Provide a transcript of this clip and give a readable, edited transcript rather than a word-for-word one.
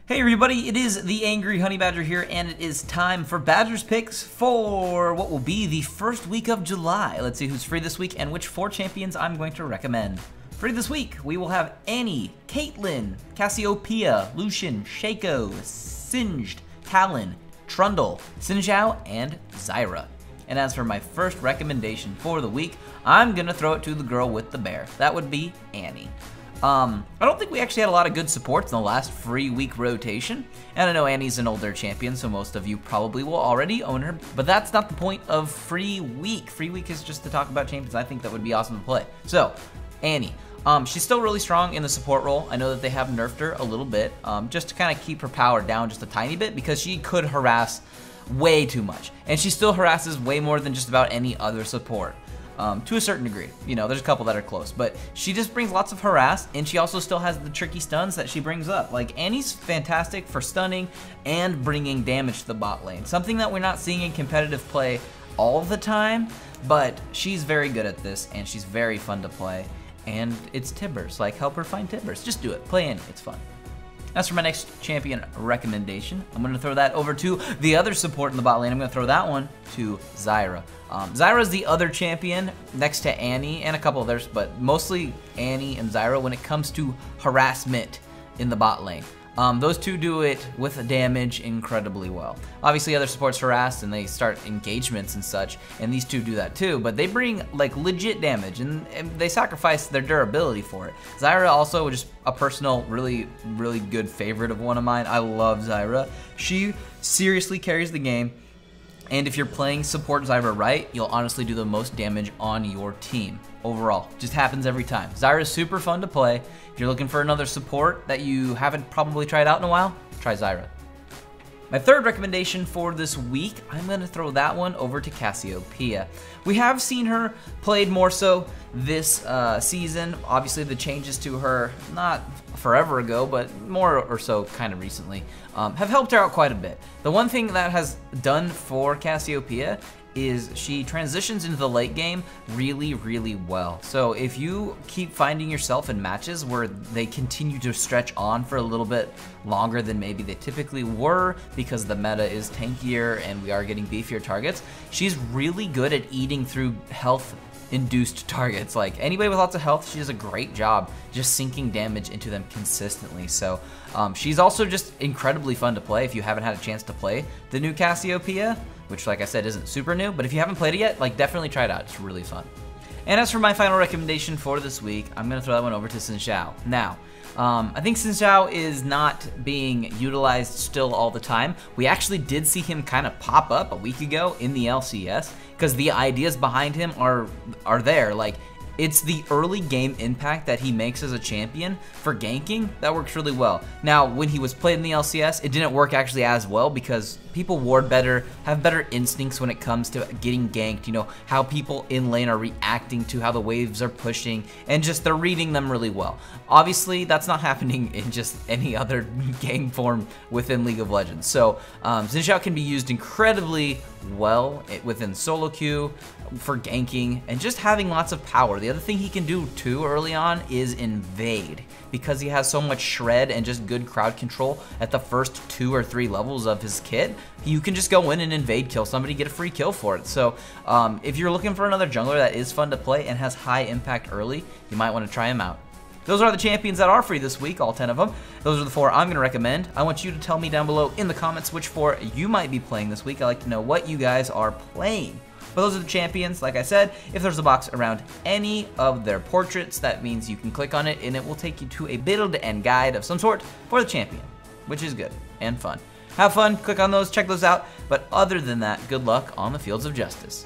Hey everybody, it is the Angry Honey Badger here, and it is time for Badger's Picks for what will be the first week of July. Let's see who's free this week and which 4 champions I'm going to recommend. Free this week, we will have Annie, Caitlyn, Cassiopeia, Lucian, Shaco, Singed, Talon, Trundle, Sinzhao, and Zara. And as for my first recommendation for the week, I'm gonna throw it to the girl with the bear. That would be Annie. I don't think we actually had a lot of good supports in the last free week rotation, and I know Annie's an older champion, so most of you probably will already own her, but that's not the point of free week. Free week is just to talk about champions I think that would be awesome to play. So, Annie. She's still really strong in the support role. I know that they have nerfed her a little bit, just to kind of keep her power down just a tiny bit, because she could harass way too much, and she still harasses way more than just about any other support. To a certain degree. You know, there's a couple that are close, but she just brings lots of harass, and she also still has the tricky stuns that she brings up. Like, Annie's fantastic for stunning and bringing damage to the bot lane. Something that we're not seeing in competitive play all the time, but she's very good at this, and she's very fun to play. And it's Tibbers. Like, help her find Tibbers. Just do it. Play Annie. It's fun. As for my next champion recommendation, I'm going to throw that over to the other support in the bot lane. I'm going to throw that one to Zara. Zara is the other champion next to Annie and a couple others, but mostly Annie and Zara when it comes to harassment in the bot lane. Those two do it with damage incredibly well. Obviously other supports harass and they start engagements and such, and these two do that too, but they bring like legit damage and they sacrifice their durability for it. Zara also just a personal, really good favorite of one of mine. I love Zara. She seriously carries the game. And if you're playing support Zara right, you'll honestly do the most damage on your team. Overall, just happens every time. Zara is super fun to play. If you're looking for another support that you haven't probably tried out in a while, try Zara. My third recommendation for this week, I'm going to throw that one over to Cassiopeia. We have seen her played more so this season. Obviously the changes to her, not forever ago, but more or so kind of recently, have helped her out quite a bit. The one thing that has done for Cassiopeia is she transitions into the late game really well. So if you keep finding yourself in matches where they continue to stretch on for a little bit longer than maybe they typically were because the meta is tankier and we are getting beefier targets, she's really good at eating through health induced targets. Like anybody with lots of health, she does a great job just sinking damage into them consistently. So she's also just incredibly fun to play if you haven't had a chance to play the new Cassiopeia, which like I said isn't super new, but if you haven't played it yet, like definitely try it out. It's really fun. And as for my final recommendation for this week, I'm gonna throw that one over to Sinzhao. Now, I think Sinzhao is not being utilized still all the time. We actually did see him kind of pop up a week ago in the LCS because the ideas behind him are there. Like, it's the early game impact that he makes as a champion for ganking that works really well. Now, when he was played in the LCS, it didn't work actually as well because people ward better, have better instincts when it comes to getting ganked, you know, how people in lane are reacting to how the waves are pushing, and just they're reading them really well. Obviously, that's not happening in just any other game form within League of Legends. So, Sinzhao can be used incredibly well within solo queue, for ganking, and just having lots of power. The other thing he can do too early on is invade, because he has so much shred and just good crowd control at the first 2 or 3 levels of his kit. You can just go in and invade, kill somebody, get a free kill for it. So if you're looking for another jungler that is fun to play and has high impact early, you might want to try him out. Those are the champions that are free this week, all 10 of them. Those are the 4 I'm going to recommend. I want you to tell me down below in the comments which 4 you might be playing this week. I like to know what you guys are playing. But those are the champions. Like I said, if there's a box around any of their portraits, that means you can click on it and it will take you to a build and guide of some sort for the champion, which is good and fun. Have fun, click on those, check those out. But other than that, good luck on the fields of justice.